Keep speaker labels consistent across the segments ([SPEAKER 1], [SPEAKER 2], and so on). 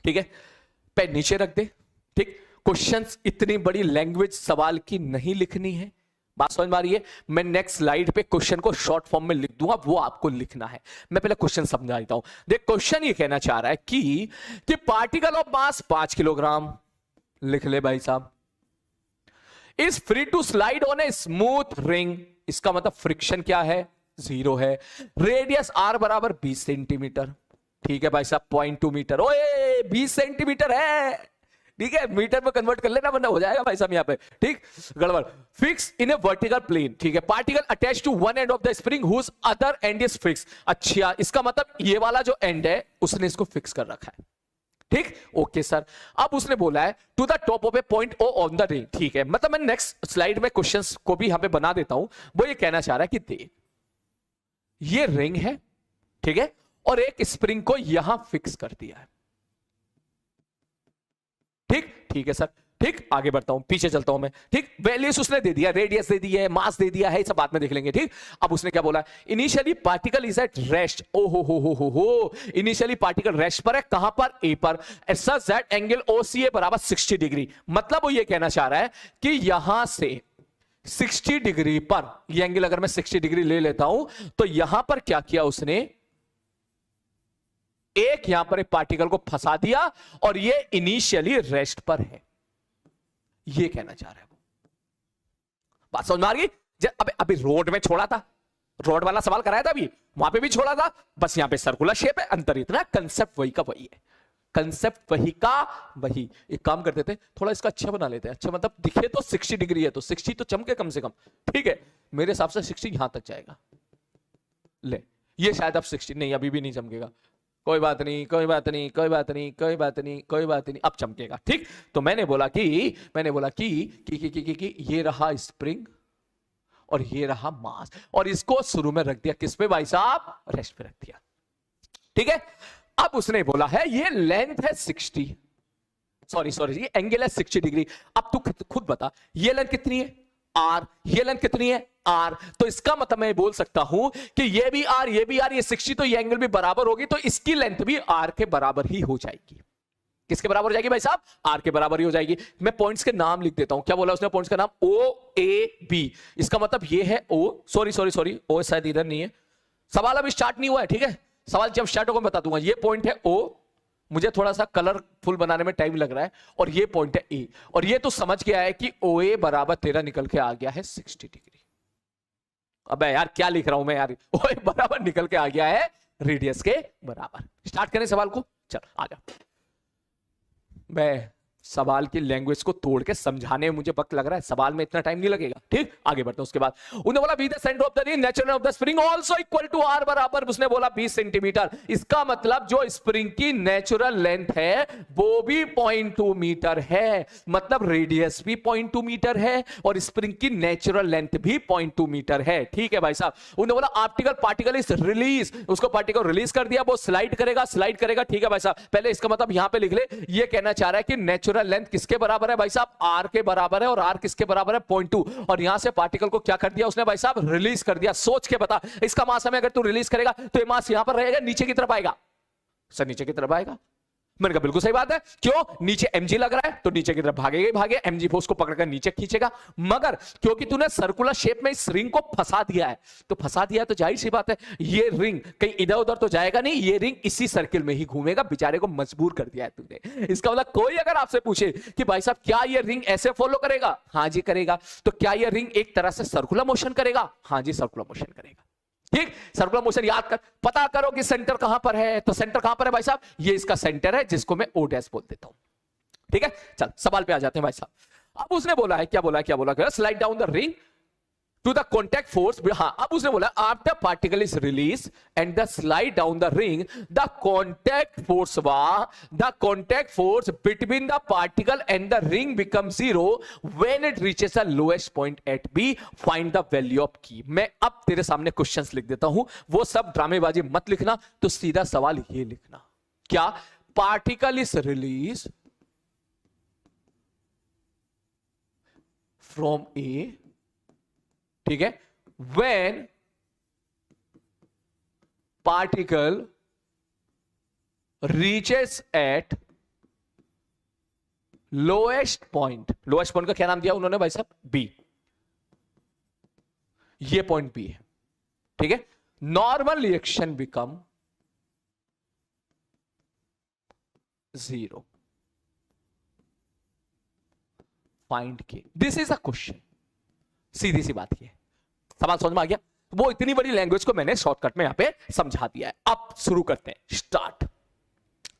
[SPEAKER 1] ठीक है, पेन नीचे रख दे। ठीक, क्वेश्चंस इतनी बड़ी लैंग्वेज सवाल की नहीं लिखनी है, बात समझ में आ रही है। मैं नेक्स्ट स्लाइड पे क्वेश्चन को शॉर्ट फॉर्म में लिख दूंगा, वो आपको लिखना है। मैं पहले क्वेश्चन समझा देता हूं। देख, क्वेश्चन ये कहना चाह रहा है कि पार्टिकल ऑफ मास 5 किलोग्राम, लिख ले भाई साहब, is free to slide on a smooth ring. इसका मतलब फ्रिक्शन क्या है, 0 है। रेडियस आर बराबर 20 सेंटीमीटर। ठीक है भाई साहब, 0.2 मीटर। ओए 20 सेंटीमीटर है, ठीक है, मीटर में कन्वर्ट कर लेना वरना हो जाएगा भाई साहब यहाँ पे। ठीक, गड़बड़। Fix in a vertical plane. ठीक है, particle attach to one end of the spring whose other end is fix. अच्छा, इसका मतलब ये वाला जो एंड है उसने इसको फिक्स कर रखा है। ठीक, ओके सर। अब उसने बोला है to the top of a point O on the ring. ठीक है, मतलब मैं नेक्स्ट स्लाइड में क्वेश्चंस को भी यहां पे बना देता हूं। वो ये कहना चाह रहा है कि दे, ये रिंग है, ठीक है, और एक स्प्रिंग को यहां फिक्स कर दिया है। ठीक, ठीक है सर। ठीक, आगे बढ़ता हूं, पीछे चलता हूं मैं। ठीक, वैल्यूज उसने दे दिया, रेडियस दे दिया है, मास दे दिया है, सब बाद में देख लेंगे। ठीक, अब उसने क्या बोला, initially particle is at rest. ओ हो, इनिशियली पार्टिकल रेस्ट पर है, कहां पर, ए पर। सच दैट एंगल ओसीए बराबर 60 डिग्री। मतलब वो ये कहना चाह रहा है कि यहां से 60 डिग्री पर, ये एंगल अगर मैं 60 डिग्री ले लेता हूं तो यहां पर क्या किया उसने, एक यहां पर एक पार्टिकल को फंसा दिया और ये इनिशियली रेस्ट पर है, ये कहना चाह रहा है वो। बात समझ में आ गई। अभी रोड में छोड़ा था, रोड वाला सवाल कराया था, अभी वहां पे भी छोड़ा था, बस यहां पे सर्कुलर शेप है, अंतर इतना, कंसेप्ट वही का वही है, कंसेप्ट वही का वही। एक काम करते थे, थोड़ा इसका अच्छा बना लेते हैं। अच्छा मतलब दिखे तो 60 डिग्री है तो 60 तो चमके कम से कम। ठीक है, मेरे हिसाब से 60 यहां तक जाएगा। ले, ये शायद अब 60 नहीं, अभी भी नहीं चमकेगा। कोई बात नहीं, कोई बात नहीं, कोई बात नहीं, कोई बात नहीं, कोई बात नहीं, अब चमकेगा। ठीक, तो मैंने बोला कि ये रहा स्प्रिंग और ये रहा मास, और इसको शुरू में रख दिया किस पे भाई साहब, रेस्ट पे रख दिया। ठीक है, अब उसने बोला है ये लेंथ है 60, सॉरी ये एंगल है 60 डिग्री। अब तू खुद बता, ये लेंथ कितनी है, आर, ये लेंथ कितनी है, आर। तो इसका मतलब मैं बोल सकता हूं कि ये भी आर, ये भी आर, ये 60, तो ये एंगल भी बराबर होगी, तो इसकी लेंथ भी आर के बराबर ही हो जाएगी। किसके बराबर हो जाएगी भाई साहब, आर के बराबर ही हो जाएगी। मैं पॉइंट्स के नाम लिख देता हूं। क्या बोला उसने, पॉइंट्स का नाम ओ ए बी। इसका मतलब ये है ओ, सॉरी ओ शायद इधर नहीं है, सवाल अभी स्टार्ट नहीं हुआ है। ठीक है, सवाल जब स्टार्ट होगा मैं बता दूंगा। ये पॉइंट है ओ, मुझे थोड़ा सा कलरफुल बनाने में टाइम लग रहा है, और ये पॉइंट है ए, और ये तो समझ गया है कि ओ ए बराबर तेरा निकल के आ गया है 60 डिग्री। अबे यार क्या लिख रहा हूं मैं यार, ओ ए बराबर निकल के आ गया है रेडियस के बराबर। स्टार्ट करें सवाल को, चल आ जा। मैं सवाल की लैंग्वेज को तोड़ के समझाने में मुझे वक्त लग रहा है, सवाल में इतना टाइम नहीं लगेगा। ठीक, आगे बढ़ते हैं। उसके बाद उन्होंने बोला B the centre of the ring natural of the spring also equal to R बराबर, उसने बोला 20 सेंटीमीटर। इसका मतलब जो स्प्रिंग की नेचुरल लेंथ है वो भी 0.2 मीटर है, मतलब रेडियस भी 0.2 मीटर है और स्प्रिंग की नेचुरल लेंथ भी 0.2 मीटर है। ठीक है भाई साहब, उन्होंने बोला ऑप्टिकल पार्टिकल इज रिलीज, उसको पार्टिकल रिलीज कर दिया, वो स्लाइड करेगा। ठीक है भाई साहब, पहले इसका मतलब यहां पे लिख ले, ये कहना चाह रहा है कि नेचुरल लेंथ किसके बराबर है भाई साहब, आर के बराबर है, और आर किसके बराबर है, 0.2, और यहां से पार्टिकल को क्या कर दिया उसने भाई साहब, रिलीज कर दिया। सोच के बता, इसका मास हमें अगर तू रिलीज करेगा तो ये मास यहां पर रहेगा, नीचे की तरफ आएगा। सर नीचे की तरफ आएगा, मैंने कहा बिल्कुल सही बात है। क्यों, नीचे mg लग रहा है तो नीचे की तरफ भागेगा ही भागे, mg फोर्स को पकड़कर नीचे खींचेगा। मगर क्योंकि तूने सर्कुलर शेप में इस रिंग को फंसा दिया है, तो फंसा दिया है तो जाहिर सी बात है ये रिंग कहीं इधर उधर तो जाएगा नहीं, ये रिंग इसी सर्किल में ही घूमेगा। बेचारे को मजबूर कर दिया है तूने। इसका मतलब कोई अगर आपसे पूछे कि भाई साहब क्या ये रिंग ऐसे फॉलो करेगा, हाँ जी करेगा। तो क्या ये रिंग एक तरह से सर्कुलर मोशन करेगा, हाँ जी सर्कुलर मोशन करेगा। ठीक, सर्कुलर मोशन याद कर, पता करो कि सेंटर कहां पर है, तो सेंटर कहां पर है भाई साहब, ये इसका सेंटर है जिसको मैं ओ डैश बोल देता हूं। ठीक है, चल सवाल पे आ जाते हैं भाई साहब। अब उसने बोला है, क्या बोला, slide down the ring to the contact force. हाँ, अब उसने बोला after particle is release and the slide down the ring, the contact force between the particle and the ring become zero when it reaches the lowest point at B, find the value of k. मैं अब तेरे सामने questions लिख देता हूं, वो सब ड्रामेबाजी मत लिखना, तो सीधा सवाल ये लिखना, क्या पार्टिकल इज रिलीज फ्रॉम ए, ठीक है, when particle reaches at lowest point का क्या नाम दिया उन्होंने भाई साहब? बी। ये पॉइंट बी है, ठीक है। Normal reaction become 0। फाइंड के, दिस इज अ क्वेश्चन। सीधी सी बात ये, सवाल समझ में आ गया? वो इतनी बड़ी लैंग्वेज को मैंने शॉर्टकट में यहां पे समझा दिया है। अब शुरू करते हैं, स्टार्ट।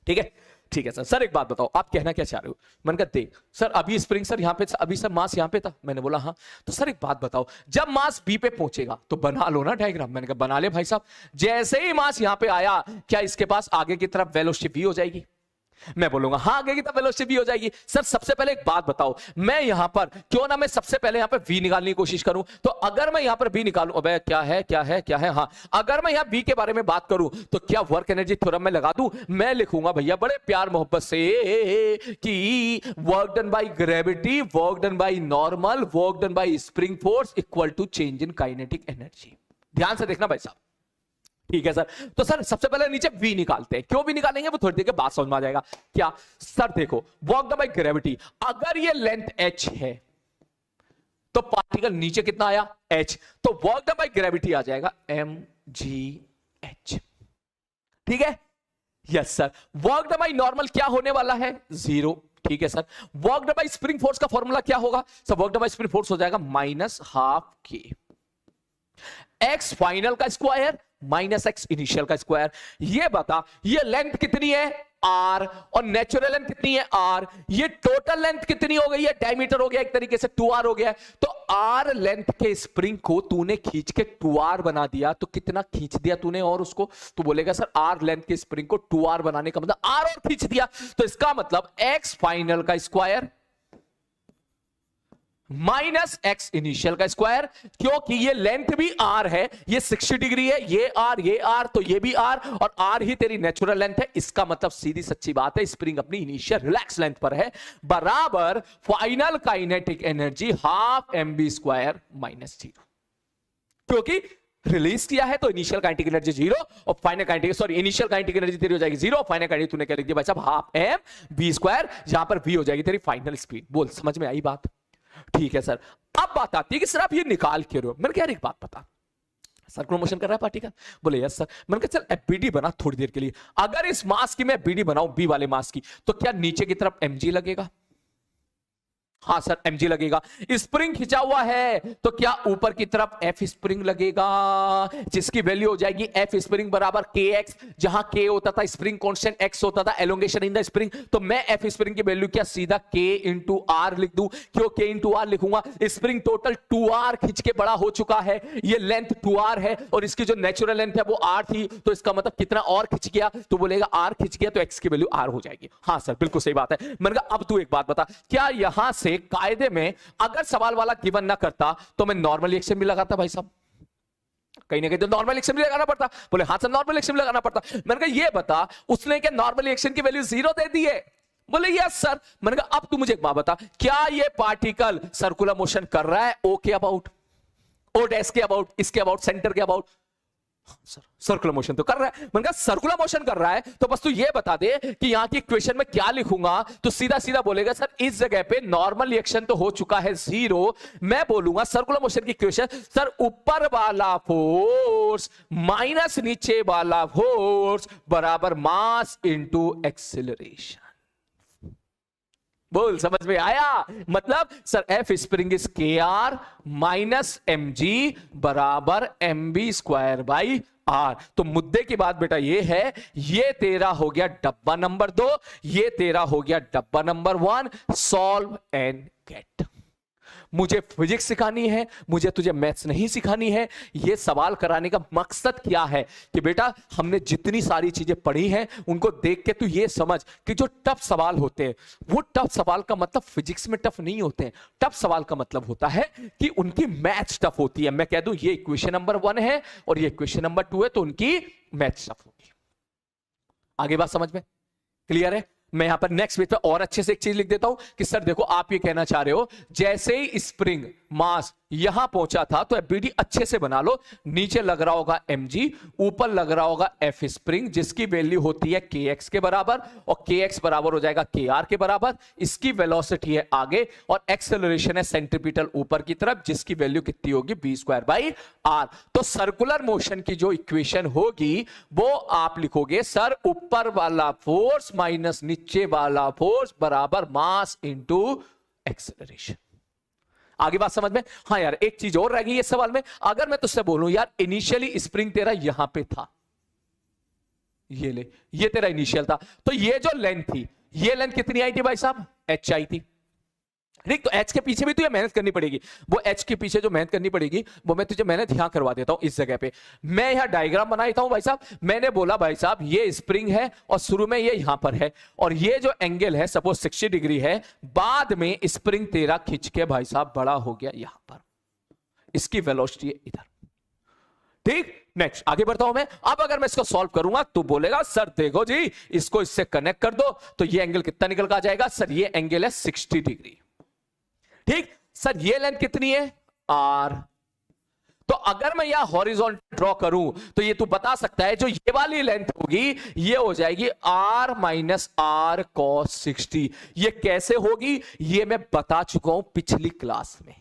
[SPEAKER 1] ठीक है, ठीक है सर। सर एक बात बताओ, आप कहना क्या चाह रहे हो? मैंने कहा देख सर, अभी स्प्रिंग सर यहां पे, अभी सर मास यहां पे था। मैंने बोला हाँ। तो सर एक बात बताओ, जब मास बी पे पहुंचेगा तो बना लो ना डायग्राम। मैंने कहा बना ले भाई साहब। जैसे ही मास यहां पे आया, क्या इसके पास आगे की तरफ वेलोसिटी v हो जाएगी? मैं बोलूंगा हाँ, आगे की तरफ वेलोसिटी v हो जाएगी। सर सबसे पहले एक बात बताओ, मैं यहां पर क्यों ना मैं सबसे पहले यहां पर v निकालने की कोशिश करूं। तो अगर मैं यहां पर v निकालूं, अबे क्या है, हाँ, अगर मैं यहां v के बारे में बात करूं तो क्या वर्क एनर्जी थ्योरम में लगा दूं? मैं लिखूंगा भैया बड़े प्यार मोहब्बत से कि work done by gravity, work done by normal, work done by spring force equal to change in kinetic energy. ध्यान से देखना भाई साहब, ठीक है सर। तो सर सबसे पहले नीचे v निकालते हैं। क्यों v निकालेंगे वो थोड़ी देर के बाद समझ में आ जाएगा। क्या सर देखो, वर्क डन बाय ग्रेविटी, अगर ये लेंथ h है तो पार्टिकल नीचे कितना आया? h। तो वर्क डन बाय ग्रेविटी आ जाएगा mgh। ठीक है, yes sir. Work done by normal क्या होने वाला है? 0। ठीक है sir. Work done by spring force का फॉर्मूला क्या होगा? Sir work done by spring force हो जाएगा -12k। x फाइनल का स्क्वायर माइनस x इनिशियल का स्क्वायर। ये बता, ये लेंथ कितनी है? r, और नेचुरल लेंथ कितनी है? r। ये टोटल लेंथ कितनी हो गई है? डायमीटर हो गया एक तरीके से, 2r हो गया है। तो r लेंथ के स्प्रिंग को तूने खींच के 2r बना दिया। तो कितना खींच दिया तूने? और उसको तू बोलेगा सर r लेंथ के स्प्रिंग को 2r बनाने का मतलब r और खींच दिया। तो इसका मतलब x फाइनल का स्क्वायर माइनस एक्स इनिशियल का स्क्वायर, क्योंकि ये लेंथ भी r है, ये 60 डिग्री है, ये r, तो ये भी r, और r ही तेरी नेचुरल लेंथ है। इसका मतलब सीधी सच्ची बात है, स्प्रिंग अपनी इनिशियल रिलैक्स लेंथ पर है, बराबर final kinetic energy half mv square minus 0। क्योंकि रिलीज किया है तो इनिशियल काइनेटिक एनर्जी 0 और final kinetic, initial kinetic energy तेरी हो जाएगी 0, फाइनल काइनेटिक तूने क्या लिख दिया भाई साहब? हाफ mv स्क्वायर, जहां पर v हो जाएगी तेरी फाइनल स्पीड। बोल समझ में आई बात? ठीक है सर। अब बात आती है कि सर आप ये निकाल के रहे हो। मैंने कहा यार एक बात बता, सर्कुलर मोशन कर रहा है पार्टिकल? बोले यस सर। मैंने कहा चल एफबीडी बना थोड़ी देर के लिए। अगर इस मास की मैं एफबीडी बनाऊं, बी वाले मास की, तो क्या नीचे की तरफ mg लगेगा? हाँ सर mg लगेगा। स्प्रिंग खिंचा हुआ है तो क्या ऊपर की तरफ f स्प्रिंग लगेगा, जिसकी वैल्यू हो जाएगी f स्प्रिंग बराबर kx, जहां k होता था स्प्रिंग कांस्टेंट, x होता था एलोंगेशन इन द स्प्रिंग। तो मैं f स्प्रिंग की वैल्यू क्या सीधा k इंटू r लिख दूं? क्यों k इंटू r लिखूंगा? स्प्रिंग टोटल 2r खिंच के बड़ा हो चुका है, ये लेंथ 2r है और इसकी जो नेचुरल लेंथ है वो r थी, तो इसका मतलब कितना और खिंच गया? तो बोलेगा r खिंच गया तो x की वैल्यू r हो जाएगी। हाँ सर बिल्कुल सही बात है। मैंने कहा अब तू एक बात बता, क्या यहां से कायदे में अगर सवाल वाला गिवन ना करता तो मैं नॉर्मल रिएक्शन भी लगाता भाई साहब? कहीं ना कहीं तो नॉर्मल रिएक्शन भी लगाना पड़ता। बोले हाँ सर नॉर्मल रिएक्शन भी लगाना पड़ता। मैंने कहा ये बता, उसने क्या नॉर्मल रिएक्शन की वैल्यू 0 दे दी है? बोले यस सर। मैंने कहा अब तू मुझे एक बात बता, क्या ये पार्टिकल सर्कुलर मोशन कर रहा है ओ के अबाउट, ओ डैश के अबाउट, इसके अबाउट, सेंटर के अबाउट? सर सर्कुलर मोशन तो कर रहा है। मैंने कहा सर्कुलर मोशन कर रहा है तो बस तू ये बता दे कि यहां की इक्वेशन में क्या लिखूंगा। तो सीधा सीधा बोलेगा सर इस जगह पे नॉर्मल रिएक्शन तो हो चुका है 0। मैं बोलूंगा सर्कुलर मोशन की इक्वेशन, सर ऊपर वाला फोर्स माइनस नीचे वाला फोर्स बराबर मास इनटू एक्सीलरेशन। बोल समझ में आया? मतलब सर एफ स्प्रिंग इज के आर माइनस mg बराबर mv स्क्वायर बाई r। तो मुद्दे की बात बेटा ये है, ये तेरा हो गया डब्बा नंबर 2, ये तेरा हो गया डब्बा नंबर 1। Solve and get. मुझे फिजिक्स सिखानी है, मुझे तुझे मैथ्स नहीं सिखानी है। ये सवाल कराने का मकसद क्या है कि बेटा हमने जितनी सारी चीजें पढ़ी हैं उनको देख के तू ये समझ कि जो टफ सवाल होते हैं वो टफ सवाल का मतलब फिजिक्स में टफ नहीं होते हैं। टफ सवाल का मतलब होता है कि उनकी मैथ्स टफ होती है। मैं कह दूं ये इक्वेशन नंबर 1 है और ये इक्वेशन नंबर 2 है तो उनकी मैथ्स टफ होती है। आगे बात समझ में क्लियर है? मैं यहां पर नेक्स्ट पेज पे और अच्छे से एक चीज लिख देता हूं कि सर देखो आप ये कहना चाह रहे हो जैसे ही स्प्रिंग मास यहां पहुंचा था, तो एफबीडी अच्छे से बना लो। नीचे लग रहा होगा mg, ऊपर लग रहा होगा एफ स्प्रिंग, जिसकी वैल्यू होती है kx के बराबर, और kx बराबर हो जाएगा kr के बराबर। इसकी वेलोसिटी है आगे और एक्सेलरेशन है सेंट्रीपिटल ऊपर की तरफ, जिसकी वैल्यू कितनी होगी v²/r। तो सर्कुलर मोशन की जो इक्वेशन होगी वो आप लिखोगे सर ऊपर वाला फोर्स माइनस नीचे वाला फोर्स बराबर मास इंटू एक्सेलरेशन। आगे बात समझ में? हाँ यार, एक चीज और रह गई इस सवाल में। अगर मैं तुझसे बोलूं यार इनिशियली स्प्रिंग तेरा यहां पे था, ये ले, ये तेरा इनिशियल था, तो ये जो लेंथ थी, ये लेंथ कितनी आई थी भाई साहब? h आई थी। ठीक, तो h के पीछे भी तुझे मेहनत करनी पड़ेगी। वो h के पीछे जो मेहनत करनी पड़ेगी वो मैं तुझे मेहनत यहां करवा देता हूं इस जगह पे। मैं यहां डायग्राम बना देता हूं भाई साहब। मैंने बोला भाई साहब ये स्प्रिंग है और शुरू में ये यहां पर है, और ये जो एंगल है सपोज 60 डिग्री है, बाद में स्प्रिंग तेरा खिंच के भाई साहब बड़ा हो गया यहां पर, इसकी वेलोसिटी है इधर। ठीक, नेक्स्ट आगे बढ़ता हूं मैं। अब अगर मैं इसको सॉल्व करूंगा तो बोलेगा सर देखो जी इसको इससे कनेक्ट कर दो, तो ये एंगल कितना निकल का जाएगा? सर ये एंगल है 60 डिग्री। ठीक सर, ये लेंथ कितनी है? r। तो अगर मैं यहां हॉरिजॉन्टल ड्रॉ करूं तो ये तू बता सकता है जो ये वाली लेंथ होगी ये हो जाएगी r माइनस r cos 60। ये कैसे होगी ये मैं बता चुका हूं पिछली क्लास में।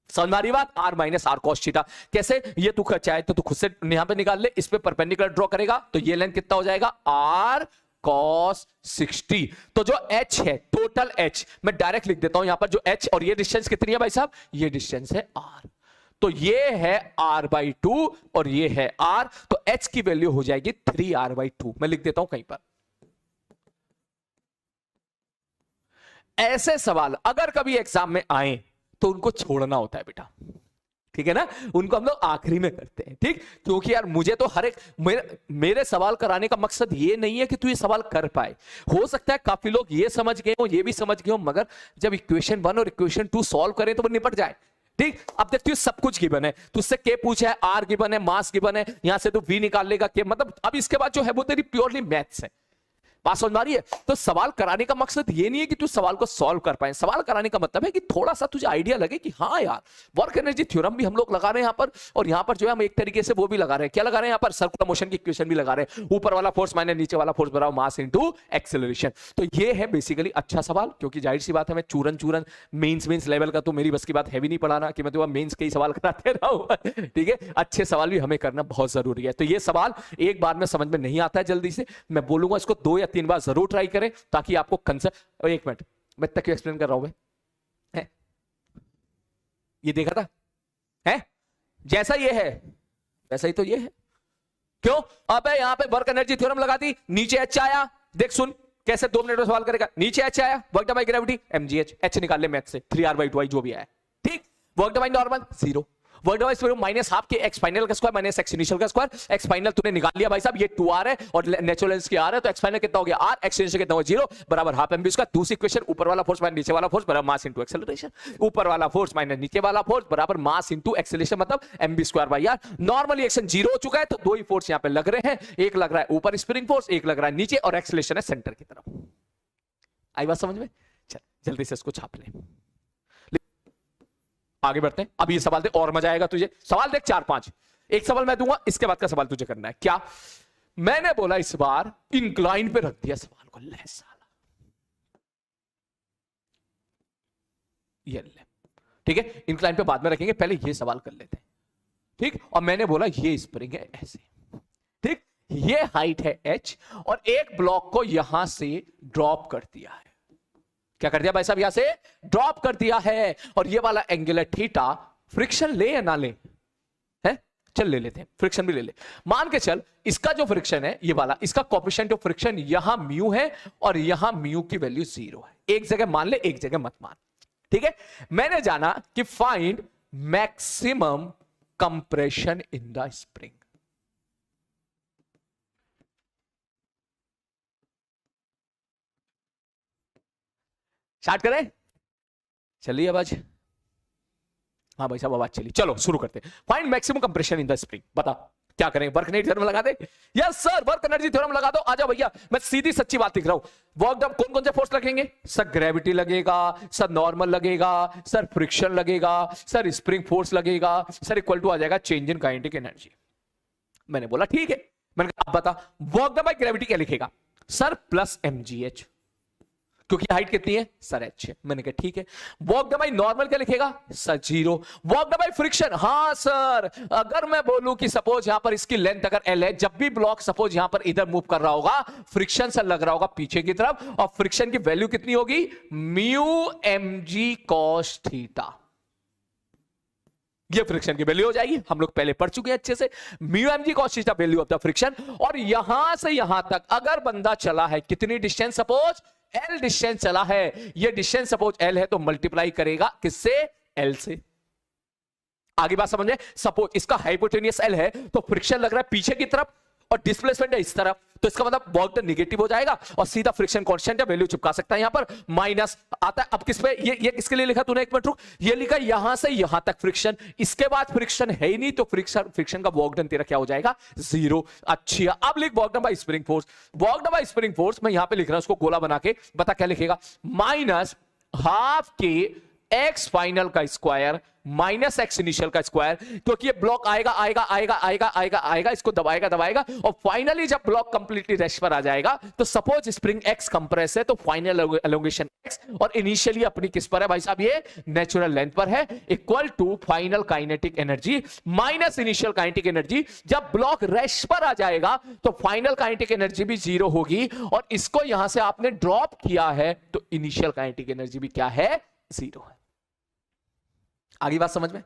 [SPEAKER 1] समझ आ रही बात? r minus r cos theta कैसे? ये तू चाहे तो तू खुद से यहां पे निकाल ले, इस पे परपेंडिकुलर ड्रॉ करेगा तो ये लेंथ कितना हो जाएगा? r cos 60। तो जो h है टोटल h मैं डायरेक्ट लिख देता हूं यहां पर, जो h और ये डिस्टेंस कितनी है भाई साहब? ये डिस्टेंस है r। तो ये है r/2 और ये है r, तो h की वैल्यू हो जाएगी 3r/2। मैं लिख देता हूं कहीं पर। ऐसे सवाल अगर कभी एग्जाम में आए तो उनको छोड़ना होता है बेटा, ठीक है ना? उनको हम लोग आखिरी में करते हैं। ठीक, क्योंकि यार मुझे तो हर एक मेरे सवाल कराने का मकसद ये नहीं है कि तू ये सवाल कर पाए। हो सकता है काफी लोग ये समझ गए हो, ये भी समझ गए हो, मगर जब इक्वेशन 1 और इक्वेशन 2 सॉल्व करें तो वो निपट जाए। ठीक, अब देखते हो सब कुछ गिवन है, तुझसे के पूछा है, आर गिवन है, मास गिवन है, यहां से तू वी निकाल लेगा के, मतलब अब इसके बाद जो है वो तेरी प्योरली मैथ्स है। बात समझ आ रही है? तो सवाल कराने का मकसद ये नहीं है कि तू सवाल को सॉल्व कर पाए। सवाल कराने का मतलब है कि थोड़ा सा तुझे आइडिया लगे कि हाँ यार वर्क एनर्जी थ्योरम भी हम लोग लगा रहे हैं यहाँ पर, और यहाँ पर जो है हम एक तरीके से वो भी लगा रहे हैं। क्या लगा रहे हैं यहाँ पर? सर्कुलर मोशन की इक्वेशन भी लगा रहे हैं। ऊपर वाला फोर्स माइनस नीचे वाला फोर्स बराबर मास इनटू एक्सेलरेशन। तो ये है बेसिकली अच्छा सवाल, क्योंकि जाहिर सी बात है मैं चूरन मेंस लेवल का तो मेरी बस की बात है भी नहीं पढ़ाना कि मैं तो मेंस के ही सवाल कराते रहा। ठीक है, अच्छे सवाल भी हमें करना बहुत जरूरी है। तो ये सवाल एक बार में समझ में नहीं आता है जल्दी से, मैं बोलूंगा इसको 2 या 3 बार जरूर ट्राई करें ताकि आपको कंसेप्ट। एक मिनट, मैं तक एक्सप्लेन कर रहा हूं मैं, ये देखा था है? जैसा ये है वैसा ही तो ये है। क्यों? अब यहां पे वर्क एनर्जी थ्योरम लगा दी, नीचे एच आया, देख सुन कैसे 2 मिनट में सवाल करेगा। नीचे एच आया, work done by gravity mgh, H निकाल ले मैथ से 3r/2i जो भी आया। ठीक, work done by normal 0, work done bye minus half k x final का स्क्वायर माइनस एक्स इनिशियल का स्क्वायर। एक्स फाइनल तूने निकाल लिया भाई साहब, ये 2r है और नेचुरल लेंस की r है, तो एक्स फाइनल कितना हो गया? r, एक्स इनिशियल कितना हो? 0 बराबर हाफ mv स्क्वायर। दूसरी इक्वेशन ऊपर वाला फोर्स माइनस नीचे वाला फोर्स बराबर मास इनटू एक्सेलरेशन। ऊपर वाला फोर्स माइनस नीचे वाला फोर्स बराबर मास इनटू एक्सेलरेशन, मतलब mv square by r। Normally action 0 हो चुका है तो 2 ही फोर्स यहां पे लग रहे हैं, एक लग रहा है ऊपर स्प्रिंग फोर्स, एक लग रहा है नीचे, और एक्सेलरेशन है सेंटर की तरफ। आई बात समझ में? चल जल्दी से इसको छाप ले, आगे बढ़ते हैं। अब ये सवाल देख और मजा आएगा तुझे। सवाल देख 4-5, एक सवाल मैं दूंगा, इसके बाद का सवाल तुझे करना है। क्या मैंने बोला इस बार इंक्लाइन पे रख दिया सवाल को, ले साला, ये ले। ठीक है, इंक्लाइन पे बाद में रखेंगे, पहले ये सवाल कर लेते हैं। ठीक, और मैंने बोला ये स्प्रिंग है ऐसे, ठीक, ये हाइट है h और एक ब्लॉक को यहां से ड्रॉप कर दिया है। क्या कर दिया भाई साहब? यहां से ड्रॉप कर दिया है, और ये वाला एंगल है थीटा। फ्रिक्शन ले या ना ले? है, चल ले लेते हैं, फ्रिक्शन भी ले ले। मान के चल इसका जो फ्रिक्शन है ये वाला, इसका कोएफिशिएंट ऑफ फ्रिक्शन यहां म्यू है और यहां म्यू की वैल्यू 0 है। एक जगह मान ले, एक जगह मत मान। ठीक है, मैंने जाना कि find maximum compression in the spring. Start करें? चलिए आवाज, हाँ भाई साहब आवाज चली, चलो शुरू करते हैं। Find maximum compression in the spring. बता क्या करें, वर्क एनर्जी थ्योरम लगा दे? Yes sir, work energy theorem लगा दो। आ जाओ भैया, मैं सीधी सच्ची बात लिख रहा हूं। वर्क डन कौन कौन से फोर्स लगेंगे सर? ग्रेविटी लगेगा सर, नॉर्मल लगेगा सर, फ्रिक्शन लगेगा सर, स्प्रिंग फोर्स लगेगा सर, इक्वल टू आ जाएगा चेंज इन काइनेटिक एनर्जी। मैंने बोला ठीक है। मैंने कहा अब बता, वर्क डन बाय ग्रेविटी क्या लिखेगा सर? प्लस mgh, क्योंकि हाइट कितनी है सर? h है। मैंने कहा ठीक है। वर्क डन बाय नॉर्मल क्या लिखेगा sir? 0। Work done by friction, हां सर, अगर मैं बोलूं कि सपोज यहां पर इसकी लेंथ अगर l है, जब भी ब्लॉक सपोज यहां पर इधर मूव कर रहा होगा, फ्रिक्शन सर लग रहा होगा पीछे की तरफ, और फ्रिक्शन की वैल्यू कितनी होगी? Mu mg cos theta. ये फ्रिक्शन की वैल्यू हो जाएगी, हम लोग पहले पढ़ चुके हैं अच्छे से। Mu mg cos theta value of the friction. और यहां से यहां तक अगर बंदा चला है कितनी डिस्टेंस? सपोज L डिस्टेंस चला है, ये डिस्टेंस सपोज L है, तो मल्टीप्लाई करेगा किससे? L से। आगे बात समझ में? सपोज इसका हाइपोटेनियस L है, तो फ्रिक्शन लग रहा है पीछे की तरफ और डिस्प्लेसमेंट है इस तरफ, तो इसका मतलब वर्क डन नेगेटिव हो जाएगा और सीधा फ्रिक्शन कांस्टेंट है, वैल्यू चिपका सकता है यहां पर, माइनस आता है। अब किस पे ये किसके लिए लिखा तूने? एक मिनट रुक, ये लिखा यहां से यहां तक फ्रिक्शन, इसके बाद फ्रिक्शन है ही नहीं, तो फ्रिक्शन का वर्क डन तेरा क्या हो जाएगा? 0। अच्छी है। अब लिख work done by spring force. Work done by spring force मैं यहां पे लिख रहा हूं, उसको गोला बना के, बता क्या लिखेगा? Minus half k x final का स्क्वायर माइनस एक्स इनिशियल का स्क्वायर, क्योंकि ये ब्लॉक आएगा आएगा आएगा आएगा आएगा आएगा, इसको दबाएगा दबाएगा, और फाइनली जब ब्लॉक कंप्लीटली रेस्ट पर आ जाएगा, तो सपोज स्प्रिंग एक्स कंप्रेस है, तो फाइनल एलोंगेशन एक्स, और इनिशियली अपनी किस पर है भाई साहब? ये नेचुरल लेंथ पर है, equal to final kinetic energy minus initial kinetic energy. जब ब्लॉक रेस्ट पर आ जाएगा तो फाइनल काइनेटिक एनर्जी भी 0 होगी, और इसको यहां से आपने ड्रॉप किया है, तो इनिशियल काइनेटिक एनर्जी भी क्या है? 0 है। आगे बात समझ में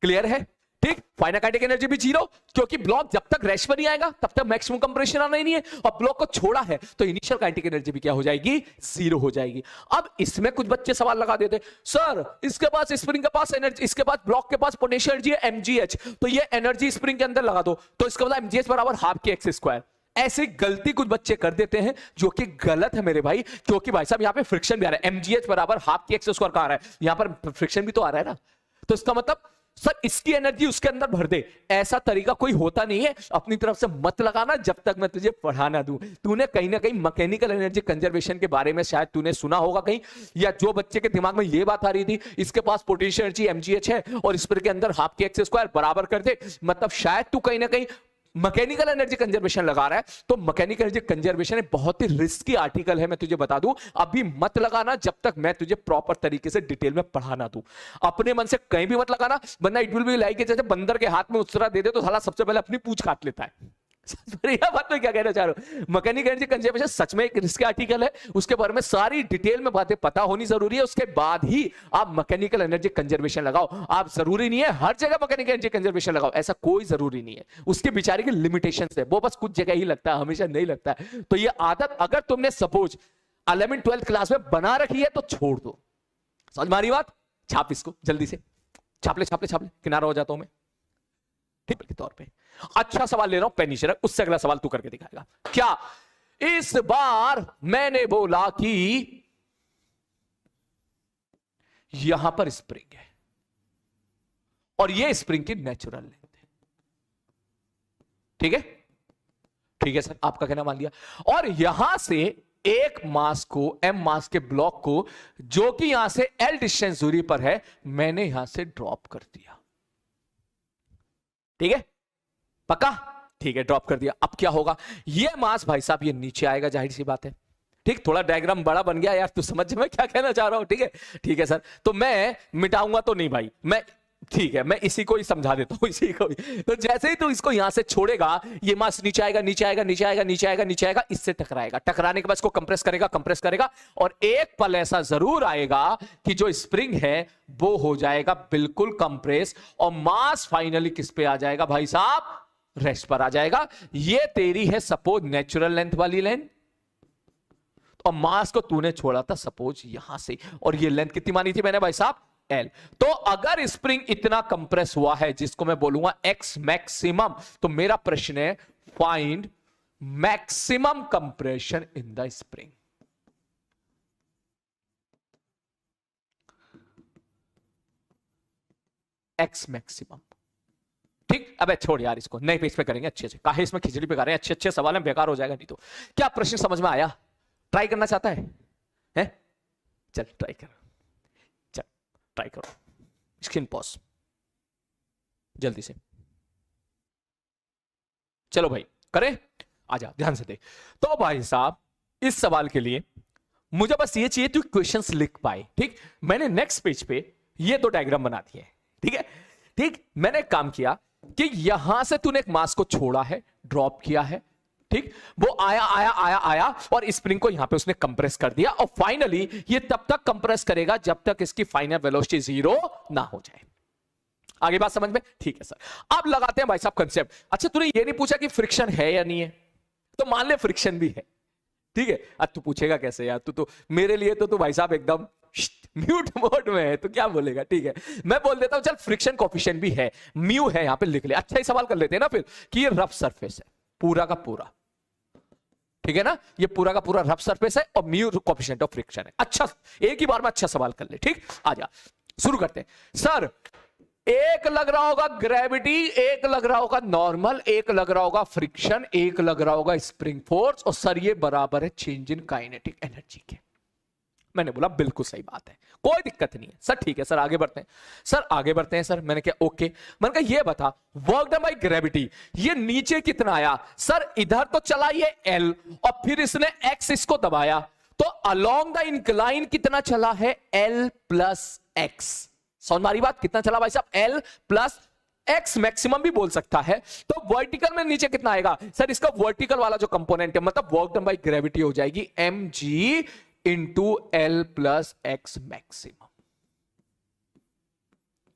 [SPEAKER 1] क्लियर है? ठीक, फाइनल काइनेटिक एनर्जी भी 0, क्योंकि ब्लॉक जब तक रेस्ट पर नहीं आएगा तब तक मैक्सिमम कंप्रेशन आना ही नहीं है, और ब्लॉक को छोड़ा है तो इनिशियल काइनेटिक एनर्जी भी क्या हो जाएगी? 0 हो जाएगी। अब इसमें कुछ बच्चे सवाल लगा देते, सर इसके पास स्प्रिंग के पास एनर्जी, इसके पास ब्लॉक के पास पोटेंशियल एनर्जी है mgh, तो ये एनर्जी स्प्रिंग के अंदर लगा दो, तो इसका मतलब mgh बराबर हाफ के एक्स स्क्वायर। ऐसी गलती कुछ बच्चे कर देते हैं, जो कि गलत है मेरे भाई, क्योंकि भाई साहब यहां पे फ्रिक्शन भी आ रहा है, mgh बराबर हाफ के एक्स स्क्वायर का आ रहा है, यहां पर फ्रिक्शन भी तो आ रहा है ना, तो इसका मतलब सर इसकी एनर्जी उसके अंदर भर दे, ऐसा तरीका कोई होता नहीं है। अपनी तरफ से मत लगाना जब तक मैं तुझे पढ़ा ना दूं। तूने कहीं ना कहीं मैकेनिकल एनर्जी कंजर्वेशन के बारे में शायद तूने सुना होगा कहीं, या जो बच्चे के दिमाग में ये बात आ रही थी इसके पास पोटेंशियल एनर्जी mgh है और इस पर के अंदर हाफ के एक्स स्क्वायर बराबर कर दे, मतलब शायद तू कहीं ना कहीं मैकेनिकल एनर्जी कंजर्वेशन लगा रहा है। तो मैकेनिकल एनर्जी कंजर्वेशन एक बहुत ही रिस्की आर्टिकल है, मैं तुझे बता दूं, अभी मत लगाना जब तक मैं तुझे प्रॉपर तरीके से डिटेल में पढ़ा ना दूं। अपने मन से कहीं भी मत लगाना, वरना इट विल बी लाइक जैसे बंदर के हाथ में उत्तरा दे दे तो साला सबसे पहले अपनी पूंछ काट लेता है। बात में क्या कहना चाह रहा हूं? मैकेनिकल एनर्जी कंजर्वेशन सच में एक रिस्की आर्टिकल है, उसके बारे में सारी डिटेल में बातें पता होनी जरूरी है, उसके बाद ही आप मैकेनिकल एनर्जी कंजर्वेशन लगाओ। आप जरूरी नहीं है हर जगह मैकेनिकल एनर्जी कंजर्वेशन लगाओ, ऐसा कोई जरूरी नहीं है, उसके बेचारे की लिमिटेशंस है, वो बस कुछ जगह ही लगता है, हमेशा नहीं लगता है। तो ये आदत अगर तुमने सपोज 11th 12th क्लास में बना रखी है तो छोड़ दो। समझ में आ रही बात? छाप इसको जल्दी से, छाप ले छाप ले छाप ले, किनारा हो जाता हूं मैं ठीक के तौर पे। अच्छा सवाल ले रहा हूं पेनिशर, उससे अगला सवाल तू करके दिखाएगा। क्या इस बार मैंने बोला कि यहां पर स्प्रिंग है और ये स्प्रिंग की नेचुरल लेंथ है, ठीक है? ठीक है सर, आपका कहना मान लिया। और यहां से एक मास को, m मास के ब्लॉक को, जो कि यहां से L डिस्टेंस दूरी पर है, मैंने यहां से ड्रॉप कर दिया, ठीक है? पक्का? ठीक है, ड्रॉप कर दिया। अब क्या होगा? ये मास भाई साहब ये नीचे आएगा, जाहिर सी बात है। ठीक, थोड़ा डायग्राम बड़ा बन गया यार, तू समझ में क्या कहना चाह रहा हूं? ठीक है, ठीक है सर, तो मैं मिटाऊंगा तो नहीं भाई, मैं ठीक है मैं इसी को ही समझा देता हूं, इसी को ही। तो जैसे ही तू इसको यहां से छोड़ेगा, ये मास नीचे आएगा नीचे आएगा नीचे आएगा नीचे आएगा नीचे आएगा, इससे टकराएगा, टकराने के बाद इसको कंप्रेस करेगा कंप्रेस करेगा, और एक पल ऐसा जरूर आएगा कि जो स्प्रिंग है वो हो जाएगा बिल्कुल कंप्रेस, और मास फाइनली किस पे आ जाएगा भाई साहब? रेस्ट पर आ जाएगा। ये तेरी है सपोज नेचुरल लेंथ वाली लेंथ, और मास को तूने छोड़ा था सपोज यहां से, और ये लेंथ कितनी मानी थी मैंने भाई साहब? L। तो अगर स्प्रिंग इतना कंप्रेस हुआ है, जिसको मैं बोलूंगा x मैक्सिमम, तो मेरा प्रश्न है find maximum compression in the spring. x maximum, ठीक, अबे छोड़ यार इसको, नए पेज पे करेंगे अच्छे से, काहे इसमें खिचड़ी पे कर रहे हैं, अच्छे अच्छे सवाल हैं, बेकार हो जाएगा नहीं तो। क्या प्रश्न समझ में आया? ट्राई करना चाहता है? चल ट्राई कर, चल ट्राई करो, स्क्रीन पॉज जल्दी से, चलो भाई करें, आजा ध्यान से देख। तो भाई साहब इस सवाल के लिए मुझे बस ये चाहिए तू क्वेश्चंस लिख पाए, ठीक। मैंने नेक्स्ट पेज पे ये दो डायग्राम बना दिए, ठीक है, ठीक। मैंने एक काम किया कि यहां से तूने एक मास को छोड़ा है, ड्रॉप किया है, ठीक, वो आया आया आया आया और स्प्रिंग को यहां पे उसने कंप्रेस कर दिया, और फाइनली ये तब तक कंप्रेस करेगा जब तक इसकी फाइनल वेलोसिटी 0 ना हो जाए। आगे बात समझ में? ठीक है सर। अब लगाते हैं भाई साहब कंसेप्ट। अच्छा तूने ये नहीं पूछा कि फ्रिक्शन है या नहीं है, तो मान ले फ्रिक्शन भी है, ठीक है। अब तू पूछेगा कैसे यार, तू तो मेरे लिए तो तू भाई साहब एकदम म्यूट मोड में है, तो क्या बोलेगा, ठीक है। मैं बोल देता हूं चल फ्रिक्शन कोफिशिएंट भी है, म्यू है, यहां पे लिख ले। अच्छा ही सवाल कर लेते हैं ना फिर कि ये रफ सरफेस है पूरा का पूरा, ठीक है ना, ये पूरा का पूरा रफ सरफेस है और म्यू कोफिशिएंट ऑफ फ्रिक्शन है। अच्छा एक ही बार में अच्छा सवाल कर ले, ठीक। आजा शुरू करते हैं। सर एक लग रहा होगा ग्रेविटी, एक लग रहा होगा नॉर्मल, एक लग रहा होगा फ्रिक्शन, एक लग रहा होगा स्प्रिंग फोर्स, और सर ये बराबर है चेंज इन काइनेटिक एनर्जी के। मैंने बोला बिल्कुल सही बात है, कोई दिक्कत नहीं है सर, ठीक है सर आगे बढ़ते हैं। सर आगे बढ़ते हैं सर, मैंने कहा ओके। मैंने कहा ये बता वर्क डन बाय ग्रेविटी ये नीचे कितना आया? सर इधर तो चला ये L और फिर इसने X इसको दबाया, तो अलोंग द इंक्लाइन कितना चला है? L plus X। समझ मारी बात? कितना चला भाई साहब? L प्लस X मैक्सिमम भी बोल सकता है। तो वर्टिकल में नीचे कितना आएगा? सर इसका वर्टिकल वाला जो कंपोनेंट है, मतलब वर्क डन बाय ग्रेविटी हो जाएगी mg into L plus X maximum.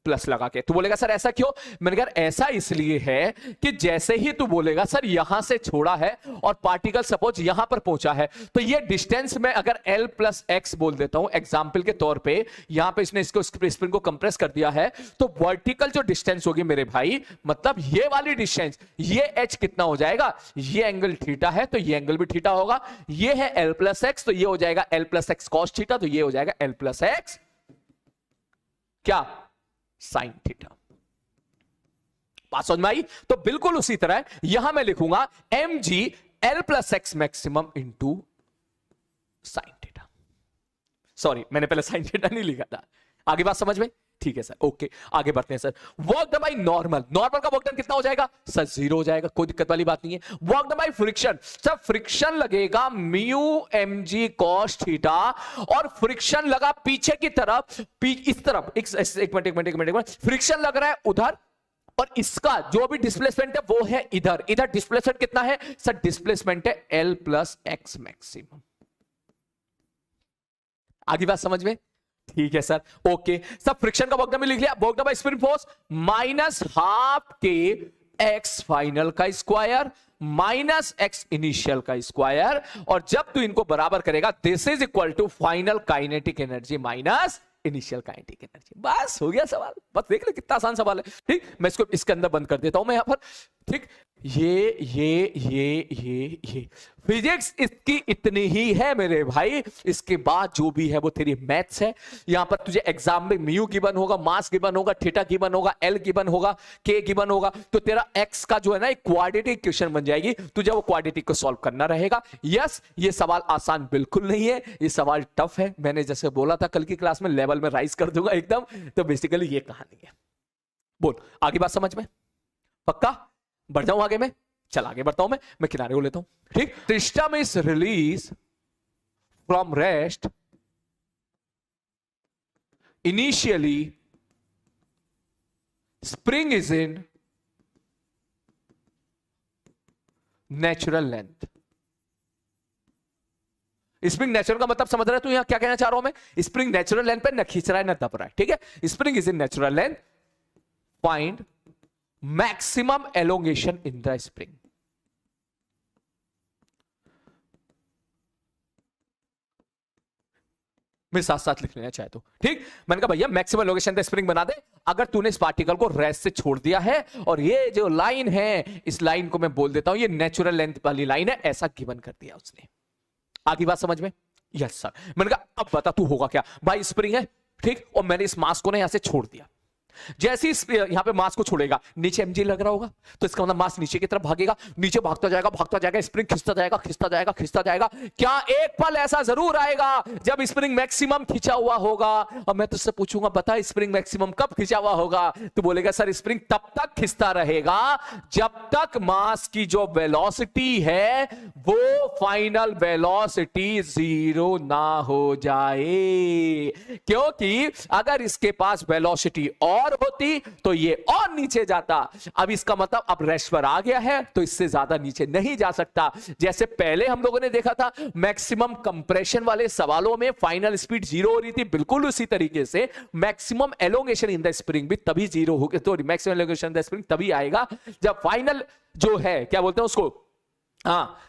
[SPEAKER 1] Plus लगा के तू बोलेगा सर ऐसा क्यों? मैंने कहा ऐसा इसलिए है कि जैसे ही तू बोलेगा सर यहां से छोड़ा है और पार्टिकल सपोज यहां पर पहुंचा है, तो ये डिस्टेंस में अगर L प्लस X बोल देता हूं एग्जाम्पल के तौर पे, यहां पे इसने इसको स्प्रिंग को कंप्रेस कर दिया है, तो वर्टिकल जो डिस्टेंस होगी मेरे भाई, मतलब ये वाली डिस्टेंस, ये H कितना हो जाएगा? ये एंगल थीटा है तो ये एंगल भी थीटा होगा, ये है L प्लस X तो ये हो जाएगा L plus X cos theta, तो ये हो जाएगा L प्लस X क्या? Sine theta. बात समझ में आई? तो बिल्कुल उसी तरह यहां मैं लिखूंगा mg L plus X maximum into sine theta. Sorry मैंने पहले साइन थीटा नहीं लिखा था। आगे बात समझ में? ठीक है सर ओके आगे बढ़ते हैं sir. Work done by normal, normal का वर्क डन कितना हो जाएगा? सर 0 हो जाएगा, कोई दिक्कत वाली बात नहीं है। Work done by friction, sir friction लगेगा म्यू mg cos थीटा, और फ्रिक्शन लगा पीछे की तरफ, इस तरफ एक मिनट, फ्रिक्शन लग रहा है उधर, और इसका जो भी डिस्प्लेसमेंट है वो है इधर, इधर डिस्प्लेसमेंट कितना है? सर डिस्प्लेसमेंट है L प्लस X मैक्सिमम। आगे बात समझ में? ठीक है सर ओके। सब फ्रिक्शन का वर्क डन भी लिख लिया, work done by spring force minus half k x final का स्क्वायर माइनस एक्स इनिशियल का स्क्वायर, और जब तू इनको बराबर करेगा this is equal to final kinetic energy minus initial kinetic energy. बस हो गया सवाल, बस देख ले कितना आसान सवाल है। ठीक मैं इसको इसके अंदर बंद कर देता हूं मैं यहां पर। ठीक ये फिजिक्स इसकी इतनी ही है मेरे भाई, इसके बाद जो भी है वो तेरी मैथ्स है। यहां पर तुझे एग्जाम में म्यू गिवन होगा, मास गिवन होगा, थीटा गिवन होगा, एल गिवन होगा, के गिवन होगा, तो तेरा एक्स का जो है ना एक क्वाड्रेटिक इक्वेशन बन जाएगी, तुझे वो क्वाड्रेटिक को सॉल्व करना रहेगा। यस ये सवाल आसान बिल्कुल नहीं है, ये सवाल टफ है। मैंने जैसे बोला था कल की क्लास में लेवल में राइज कर दूंगा एकदम। तो बेसिकली ये कहानी है। बोल आगे बात समझ में? पक्का? बढ़ जाऊं आगे में? चल आगे बढ़ता हूं मैं किनारे को लेता हूं। ठीक system is release from rest initially spring is in natural length. Spring natural का मतलब समझ रहा है तू? यहां क्या कहना चाह रहा हूं मैं? स्प्रिंग नेचुरल लेंथ पे न खींच रहा है न दब रहा है। ठीक है spring is in natural length, find maximum elongation in the spring. मेरे साथ साथ लिख लेना चाहे तो। ठीक मैंने कहा भैया मैक्सिमम एलोंगेशन द स्प्रिंग बना दे। अगर तूने इस पार्टिकल को रेस्ट से छोड़ दिया है, और ये जो लाइन है इस लाइन को मैं बोल देता हूं ये नेचुरल लेंथ वाली लाइन है, ऐसा गिवन कर दिया उसने। आगे बात समझ में? Yes sir. मैंने कहा अब बता तू होगा क्या? भाई स्प्रिंग है ठीक, और मैंने इस मास को ना यहां से छोड़ दिया। जैसे ही यहां पे मास को छोड़ेगा, नीचे mg लग रहा होगा, तो इसका मतलब मास नीचे की तरफ भागेगा, नीचे भागता जाएगा, स्प्रिंग खिंचता जाएगा। क्या एक पल ऐसा जरूर आएगा जब स्प्रिंग मैक्सिमम खिंचा हुआ होगा, और मैं तुझसे पूछूंगा बता स्प्रिंग मैक्सिमम कब खिंचा हुआ होगा, तो बोलेगा सर स्प्रिंग तब तक खिंचता रहेगा जब तक मास की जो वेलोसिटी है वो फाइनल वेलोसिटी 0 ना हो जाए। क्योंकि अगर इसके पास वेलोसिटी और होती तो ये और नीचे जाता। अब इसका मतलब अब रेस्ट पर आ गया है तो इससे ज्यादा नीचे नहीं जा सकता। जैसे पहले हम लोगों ने देखा था मैक्सिमम कंप्रेशन वाले सवालों में फाइनल स्पीड 0 हो रही थी, बिल्कुल उसी तरीके से maximum elongation in the spring भी तभी 0 होगा। तो maximum elongation in the spring तभी आएगा जब फाइनल जो है क्या बोलते हैं उसको, हाँ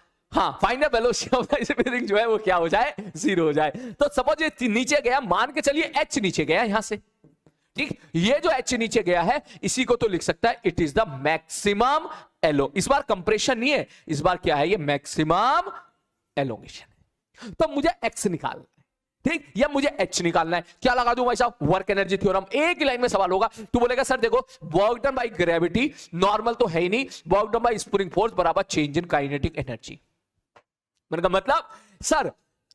[SPEAKER 1] final velocity of the spring जो है वो क्या हो जाए, 0 हो जाए। तो सपोज ये नीचे गया, मान के चलिए h नीचे गया यहां से, ठीक, ये जो h नीचे गया है इसी को तो लिख सकता है इट इज द मैक्सिमम एलो। इस बार कंप्रेशन नहीं है, इस बार क्या है, ये मैक्सिमम एलोंगेशन है। तो मुझे x निकालना है, ठीक, या मुझे h निकालना है। क्या लगा दूं भाई साहब, वर्क एनर्जी थ्योरम। एक ही लाइन में सवाल होगा। तू बोलेगा सर देखो work done by gravity normal तो है ही नहीं, work done by spring force बराबर चेंज इन काइनेटिक एनर्जी। मैंने कहा मतलब सर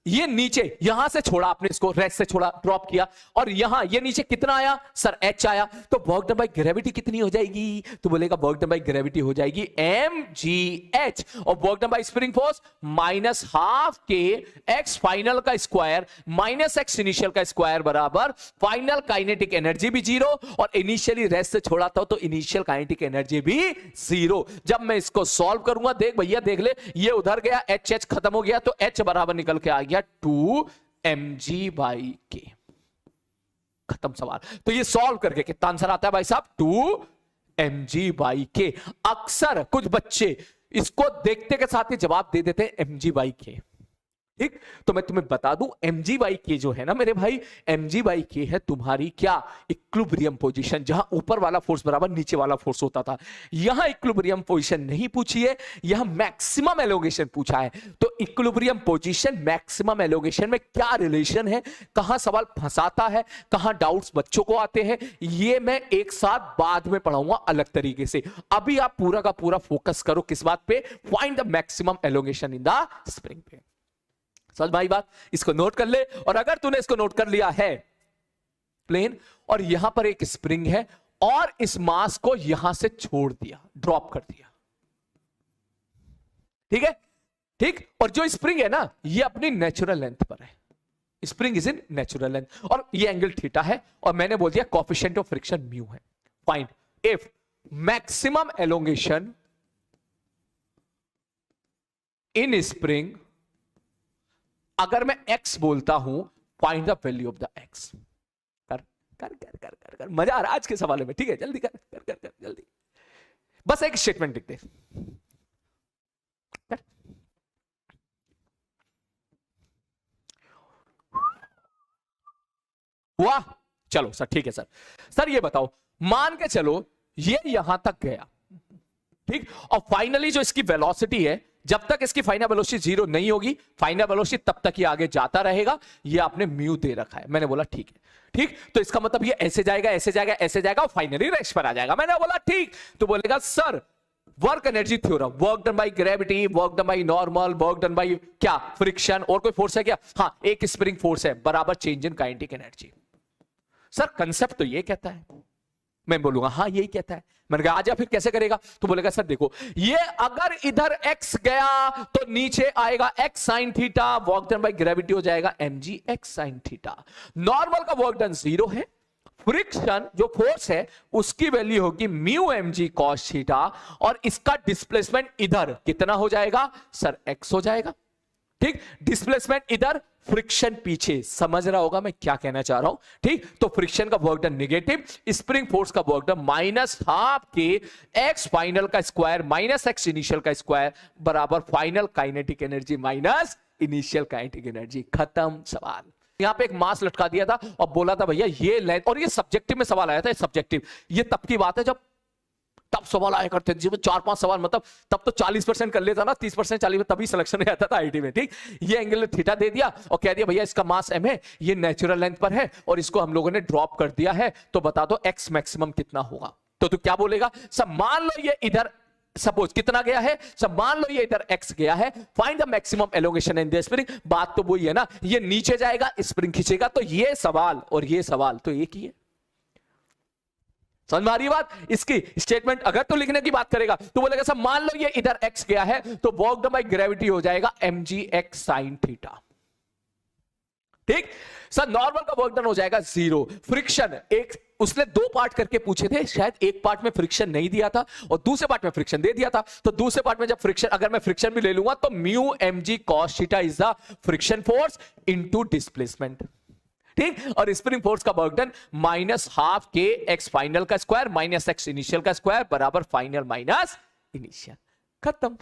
[SPEAKER 1] ये नीचे यहां से छोड़ा आपने, इसको रेस्ट से छोड़ा, ड्रॉप किया, और यहां ये नीचे कितना आया सर, h आया, तो वर्क डन बाय ग्रेविटी कितनी हो जाएगी, तो बोलेगा वर्क डन बाय ग्रेविटी हो जाएगी mgh, और work done by spring force minus half के x फाइनल का स्क्वायर माइनस x इनिशियल का स्क्वायर बराबर फाइनल काइनेटिक एनर्जी भी 0, और इनिशियली रेस्ट से छोड़ा था तो इनिशियल काइनेटिक एनर्जी भी 0। जब मैं इसको सॉल्व करूंगा, देख भैया देख ले, ये उधर गया, h खत्म हो गया, तो h बराबर निकल के आ गया 2mg/k। खत्म सवाल। तो ये सॉल्व करके कितना आंसर आता है भाई साहब, 2mg/k। अक्सर कुछ बच्चे इसको देखते के साथ ही जवाब दे देते हैं mg/k, ठीक। तो मैं तुम्हें बता दूं mg/k जो है ना मेरे भाई, mg/k है तुम्हारी क्या, इक्विलिब्रियम पोजीशन, जहां ऊपर वाला फोर्स बराबर नीचे वाला फोर्स होता था। यहां इक्विलिब्रियम पोजीशन नहीं पूछी है, यहां मैक्सिमम एलोंगेशन पूछा है। तो इक्विलिब्रियम पोजीशन मैक्सिमम एलोंगेशन में क्या रिलेशन है, कहां सवाल फंसाता है, कहां डाउट्स बच्चों को आते हैं, ये मैं एक साथ बाद में पढ़ाऊंगा अलग तरीके से। अभी आप पूरा का पूरा फोकस करो किस बात पे, find the maximum elongation in the spring पे। समझ भाई बात, इसको नोट कर ले। और अगर तूने इसको नोट कर लिया है प्लेन, और यहां पर एक स्प्रिंग है और इस मास को यहां से छोड़ दिया, ड्रॉप कर दिया, ठीक है, ठीक। और जो स्प्रिंग है ना ये अपनी नेचुरल लेंथ पर है, spring is in natural length, और ये एंगल थीटा है, और मैंने बोल दिया कोएफिशिएंट ऑफ फ्रिक्शन म्यू है। Find if maximum elongation in spring, अगर मैं x बोलता हूं, find the value of the x। कर कर कर कर कर कर मजा आ रहा है आज के सवाल में, ठीक है, जल्दी कर कर कर कर जल्दी, बस एक स्टेटमेंट लिख दे। वाह, चलो सर ठीक है सर। सर ये बताओ, मान के चलो ये यहां तक गया, ठीक, और फाइनली जो इसकी वेलोसिटी है, जब तक इसकी फाइनल वेलोसिटी 0 नहीं होगी, फाइनल वेलोसिटी तब तक ये आगे जाता रहेगा। ये आपने म्यू दे रखा है, मैंने बोला ठीक है, ठीक। तो इसका मतलब ये ऐसे जाएगा ऐसे जाएगा ऐसे जाएगा और फाइनली रेस्ट पर आ जाएगा। मैंने बोला ठीक। तो बोलेगा sir work energy theorem, work done by gravity, work done by normal, work done bye क्या, फ्रिक्शन, और कोई फोर्स है क्या, हाँ एक स्प्रिंग फोर्स है, बराबर change in kinetic energy. Sir concept तो ये कहता है। मैं बोलूंगा हाँ यही कहता है। मैंने कहा आजा फिर कैसे करेगा, तो बोलेगा सर देखो ये अगर इधर x गया तो नीचे आएगा x sine theta, work done by gravity हो जाएगा mg x sine theta. Normal का वर्क डन 0 है, फ्रिक्शन जो फोर्स है उसकी वैल्यू होगी म्यू mg cos थीटा, और इसका डिस्प्लेसमेंट इधर कितना हो जाएगा सर, x हो जाएगा, ठीक। डिस्प्लेसमेंट इधर, फ्रिक्शन पीछे। समझ रहा होगा मैं क्या कहना चाह रहा हूं, ठीक। तो फ्रिक्शन का work done negative, spring force का work done minus half k x final का स्क्वायर माइनस एक्स इनिशियल का स्क्वायर बराबर final kinetic energy minus initial kinetic energy. खत्म सवाल। यहां पे एक मास लटका दिया था और बोला था भैया ये लेंथ, और ये सब्जेक्टिव में सवाल आया था, सब्जेक्टिव। ये तब की बात है जब तब सवाल आया करते जी में 4-5 सवाल, मतलब तब तो 40% कर लेता ना, 30% 40%, तभी सिलेक्शन में आता था आईटी में। ठीक, ये एंगल थीटा दे दिया और कह दिया भैया इसका मास m है, ये नेचुरल लेंथ पर है और इसको हम लोगों ने ड्रॉप कर दिया है, तो बता दो x मैक्सिमम कितना होगा। तो तू क्या बोलेगा, सब मान लो ये इधर सपोज कितना गया है, सब मान लो ये इधर x गया है, find the maximum elongation in the spring. बात तो वही है ना, ये नीचे जाएगा स्प्रिंग खींचेगा, तो ये सवाल और ये सवाल तो एक ही है। समझ में आ रही बात? इसकी स्टेटमेंट अगर तो लिखने की बात करेगा तो बोलेगा सब मान लो ये इधर x गया है, तो वर्क डन बाय ग्रेविटी हो जाएगा mgx sin थीटा। ठीक सर, नॉर्मल का वर्क डन हो जाएगा 0। फ्रिक्शन, एक उसने 2 पार्ट करके पूछे थे, शायद एक पार्ट में फ्रिक्शन नहीं दिया था और दूसरे पार्ट में फ्रिक्शन दे दिया था, तो दूसरे पार्ट में जब फ्रिक्शन, अगर मैं फ्रिक्शन भी ले लूंगा तो mu mg cos theta is the friction force into displacement. ठीक, और स्प्रिंग फोर्स का work done -12 k x final का स्क्वायर माइनस x इनिशियल का स्क्वायर बराबर फाइनल माइनस इनिशियल। खत्म।